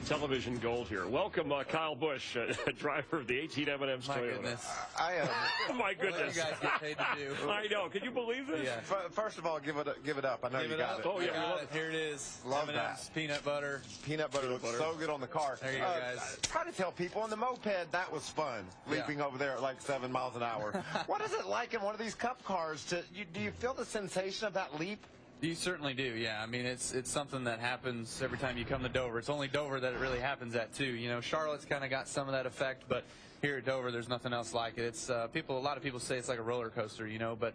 Television gold here. Welcome, Kyle Busch, driver of the 18 M&M Toyota. My goodness. My goodness. What you guys get paid to do. I know. Can you believe this? Yeah. First of all, give it up. I know you got it. Oh, yeah, got it. Here it is. Love M&M's that. Peanut butter. Peanut butter looks so good on the car. There you go, guys. Try to tell people on the moped that was fun, leaping over there at like 7 miles an hour. What is it like in one of these cup cars? Do you feel the sensation of that leap? You certainly do, yeah. I mean, it's something that happens every time you come to Dover. It's only Dover that it really happens at, too. You know, Charlotte's kind of got some of that effect, but here at Dover, there's nothing else like it. It's a lot of people say it's like a roller coaster, you know, but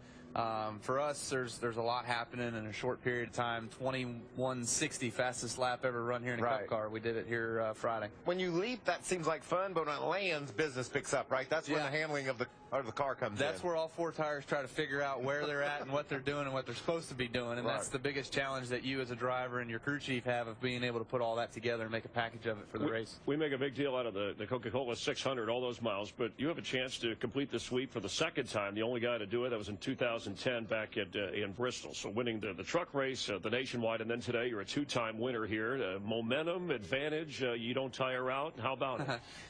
for us, there's a lot happening in a short period of time. 21:60, fastest lap ever run here in a cup car. We did it here Friday. When you leap, that seems like fun, but when it lands, business picks up, right? That's when the handling of the car comes in. That's where all four tires try to figure out where they're at and what they're doing and what they're supposed to be doing, and that's the biggest challenge that you as a driver and your crew chief have, of being able to put all that together and make a package of it for the race. We make a big deal out of the Coca-Cola 600, all those miles, but you have a chance to complete the sweep for the second time. The only guy to do it, that was in 2010 back in Bristol. So winning the truck race, the nationwide, and then today you're a two-time winner here. Momentum, advantage, you don't tire out. How about it?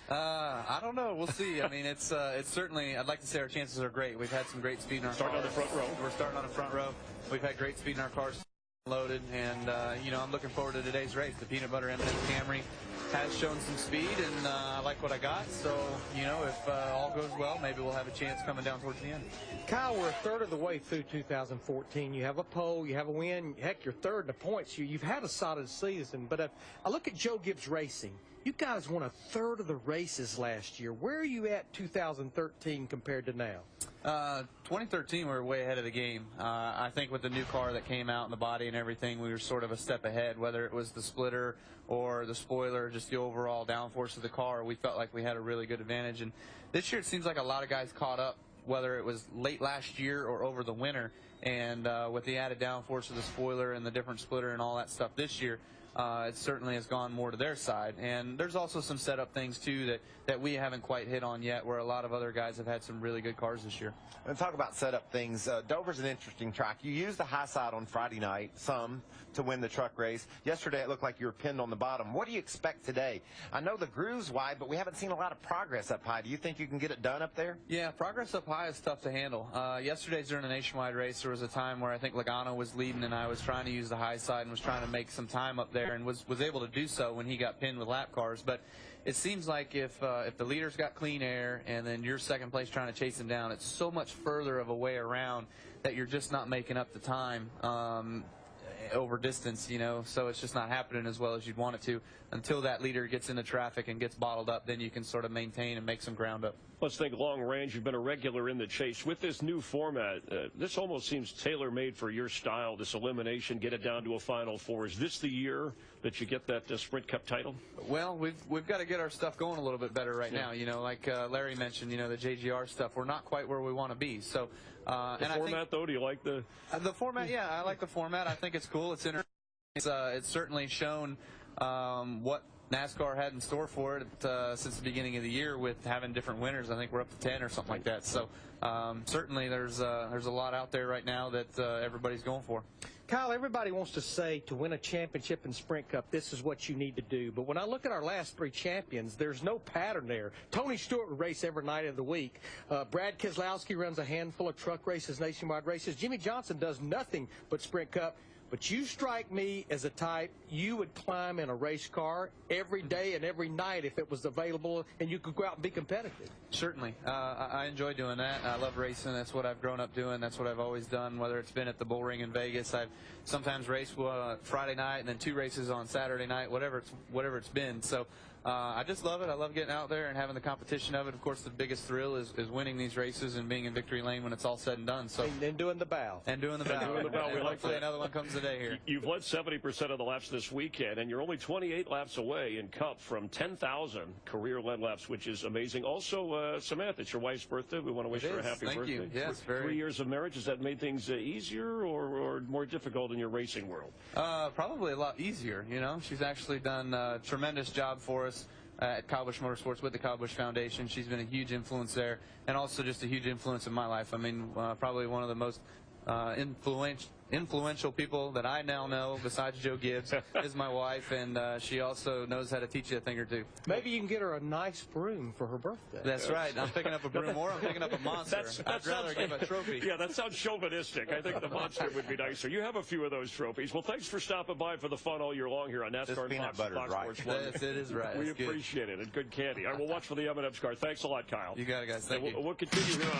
I don't know. We'll see. I mean, it's certainly, I'd like to say our chances are great. We've had some great speed in our Starting on the front row. We're starting on the front row. We've had great speed in our cars loaded, and, you know, I'm looking forward to today's race. The Peanut Butter M&M Camry has shown some speed, and I like what I got. So, you know, if all goes well, maybe we'll have a chance coming down towards the end. Kyle, we're a third of the way through 2014. You have a pole, you have a win. Heck, you're third in the points. You've had a solid season. But I look at Joe Gibbs Racing. You guys won a third of the races last year. Where are you at 2013 compared to now? 2013, we were way ahead of the game. I think with the new car that came out and the body and everything, we were sort of a step ahead, whether it was the splitter or the spoiler, just the overall downforce of the car. We felt like we had a really good advantage. And this year it seems like a lot of guys caught up, whether it was late last year or over the winter. And with the added downforce of the spoiler and the different splitter and all that stuff this year, it certainly has gone more to their side. And there's also some setup things, too, that we haven't quite hit on yet, where a lot of other guys have had some really good cars this year. And talk about setup things. Dover's an interesting track. You used the high side on Friday night, to win the truck race. Yesterday, it looked like you were pinned on the bottom. What do you expect today? I know the groove's wide, but we haven't seen a lot of progress up high. Do you think you can get it done up there? Yeah, progress up high is tough to handle. Yesterday's during a nationwide race, there was a time where I think Logano was leading, and I was trying to use the high side and was trying to make some time up there, and was able to do so when he got pinned with lap cars. But it seems like if the leader's got clean air and then you're second place trying to chase him down, it's so much further of a way around that you're just not making up the time over distance, you know, so it's just not happening as well as you'd want it to. Until that leader gets into traffic and gets bottled up, then you can sort of maintain and make some ground up. Let's think long range. You've been a regular in the chase. With this new format, this almost seems tailor-made for your style, this elimination, get it down to a Final Four. Is this the year that you get that Sprint Cup title? Well, we've got to get our stuff going a little bit better right now. You know, like Larry mentioned, you know, the JGR stuff, we're not quite where we want to be. So, the format, though, do you like the format? Yeah, I like the format. I think it's cool. It's interesting. It's certainly shown what NASCAR had in store for it since the beginning of the year, with having different winners. I think we're up to 10 or something like that. So certainly there's a lot out there right now that everybody's going for. Kyle, everybody wants to say to win a championship in Sprint Cup, this is what you need to do. But when I look at our last three champions, there's no pattern there. Tony Stewart would race every night of the week. Brad Keselowski runs a handful of truck races, nationwide races. Jimmy Johnson does nothing but Sprint Cup. But you strike me as a type you would climb in a race car every day and every night if it was available and you could go out and be competitive. Certainly. I enjoy doing that. I love racing. That's what I've grown up doing. That's what I've always done, whether it's been at the Bull Ring in Vegas. I've sometimes raced Friday night and then 2 races on Saturday night, whatever it's been. So I just love it. I love getting out there and having the competition of it. Of course, the biggest thrill is winning these races and being in victory lane when it's all said and done. So and doing the bow. And doing the bow. We like hopefully another one comes today here. You've led 70% of the laps this weekend, and you're only 28 laps away in Cup from 10,000 career-led laps, which is amazing. Also, Samantha, it's your wife's birthday. We want to wish her a happy birthday. Thank you. Yes, 3 years of marriage, has that made things easier or more difficult in your racing world? Probably a lot easier, you know. She's actually done a tremendous job for us at Kyle Busch Motorsports with the Kyle Busch Foundation. She's been a huge influence there, and also just a huge influence in my life. I mean, probably one of the most influential people that I now know, besides Joe Gibbs, is my wife, and she also knows how to teach you a thing or two. Maybe you can get her a nice broom for her birthday. That's right. I'm picking up a broom, or I'm picking up a monster. I'd rather give a trophy. Yeah, that sounds chauvinistic. I think the monster would be nicer. You have a few of those trophies. Well, thanks for stopping by for the fun all year long here on NASCAR and peanut butter, Fox right? Sports 1. Yes, it is right. We That's good. appreciate it, and good candy. I will watch for the M&M's car. Thanks a lot, Kyle. You got it, guys. Thank you. We'll continue here on